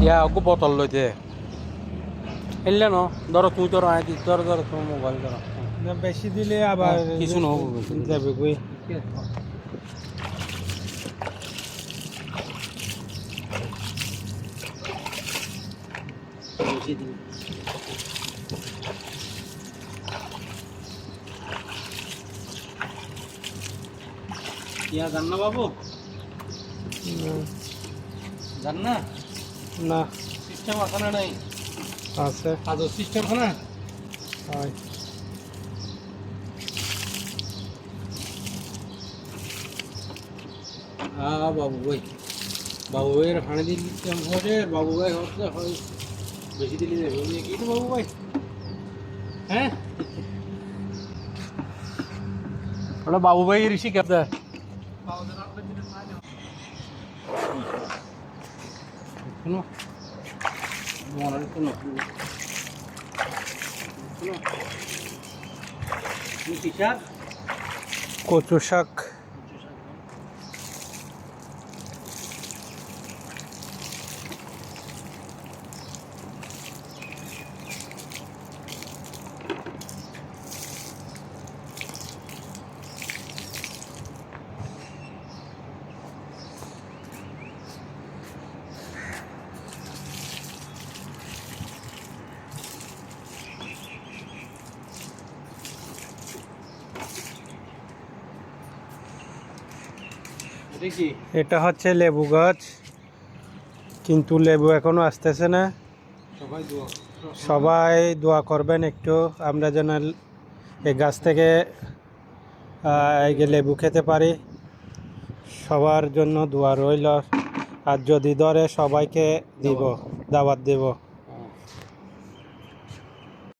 ইয়া ওকে বোতল লইতে এলে ন ধরো তুই ধরো আয় ধরো ধরো তোমার মোবাইল ধরো না বেশি দিলে আবার কিছু না হবে বেশি দিলে। যাবে কই বেশি দিলে। ইয়া জান না বাবু জান না না সিস্টেম আছে না নাই আছে আদৌ সিস্টেম আছে না হয় বাবু ভাই বাবু ভাইয়ের হাঁড়ি দিল হচ্ছে বাবু ভাই হচ্ছে হয় বেশি দিলে যাবে কি তো বাবু ভাই হ্যাঁ ওটা বাবু ভাই ঋষি কেপটা শুনো মনে শুনো শুনো কি শাক কচু শাক এটা কি এটা হচ্ছে লেবু গাছ কিন্তু লেবু এখনো আসতেছে না সবাই দোয়া সবাই দোয়া করবেন একটু আমরা যেন এই গাছ থেকে এই যে লেবু খেতে পারি সবার জন্য দোয়া রইল আর যদি ধরে সবাইকে দিব দাওয়াত দেব